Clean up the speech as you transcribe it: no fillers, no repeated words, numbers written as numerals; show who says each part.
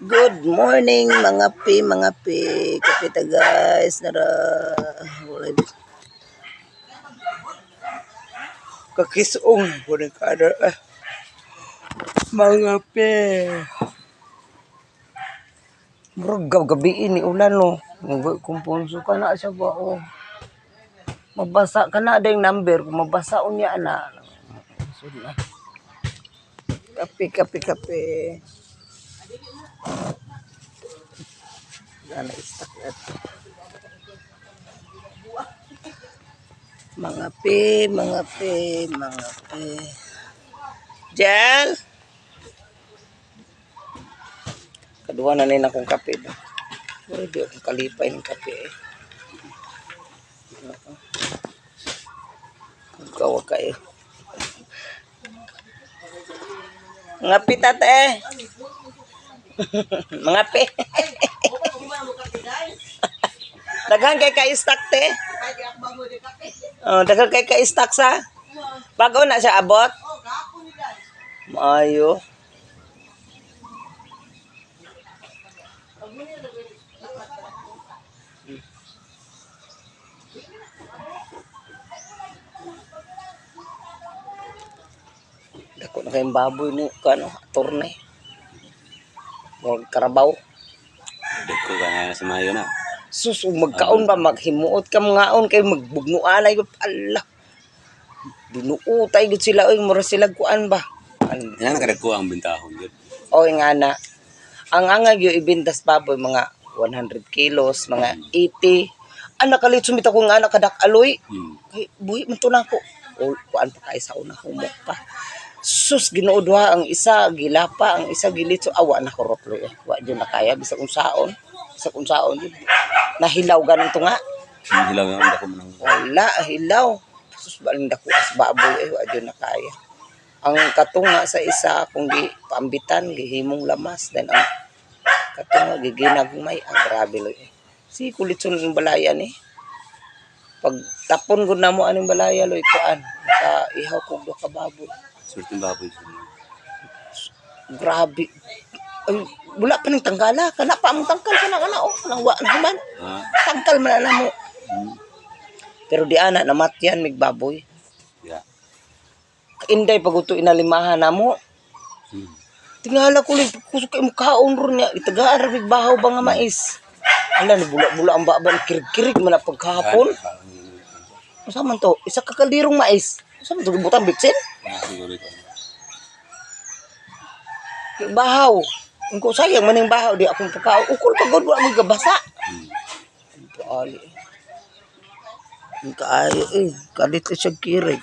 Speaker 1: Good morning mga pi. Kapita guys. Nara. Kakisong. Wala kada. Mga pi. Bro, gabi ini ulan no. Kumpunso ka na siya ba o. Mabasa ka na ding number. Kung mabasa unya na. Kape. Ana istak at mga pi. Jel. Kadua na nila akong kape. Pwede akong kalipay ng kape eh. Kawa kayo. Mga pitate. Mga pi. Daghan kay ka-stack te. Oh, daghan kay ka-stack sa. Bago na siya abot. Maayo. Dako na kayong baboy ni kano, torne. Huwag karabaw.
Speaker 2: Dako ka nga si Mayo na.
Speaker 1: Sus, magkaon ba, maghimuot ka ngaon kay magbugnuanay. Allah. Binuutay gud sila oy, mura sila kuan ba.
Speaker 2: Yan nakadagko ang bintahon yun.
Speaker 1: Oy nga na. Ang angag yung ibintas baboy mga 100 kilos, mga 80. Anak kalit sumita ko nga anak kadak aloy. Kay buhi man to nako. O kuan pa kay sa una humok pa. Sus ginuodwa ang isa gilapa, ang isa gilitso awa na korotlo eh. Wa jud na kaya bisag unsaon. Bisag unsaon jud. Nahilaw ganon to nga.
Speaker 2: Hilaw nga dako man.
Speaker 1: Wala hilaw. Sus balin dako as baboy eh wa jud na kaya. Ang katunga sa isa kung gi paambitan gihimong lamas then ang katunga giginagmay grabe lo eh. Si kulitson ng balayan eh. Pag tapon gud namo aning balaya lo kuan sa ihaw kog do ka baboy.
Speaker 2: Surting baboy.
Speaker 1: Grabe. Ay, wala pa ning tanggala kana pa among tangkal kana oh nang wa naman. Tangkal man na mo. Pero di ana namatyan mig baboy.
Speaker 2: Yeah.
Speaker 1: Inday paguto inalimahan namo. Tingala ko lang kusok kay mukhaon ron niya itagaan ra bahaw ba nga mais. Ala ni bula-bula ang baban kirig-kirig man pagkahapon. Usa man to? Isa ka kaldirong mais. Usa man to butang bitsin? Bahaw. Kung sayang maning bahaw di akong pagkaon. Ukol pagod wa mo gabasa. Ali. Kaayo eh. Kalit siya kirig.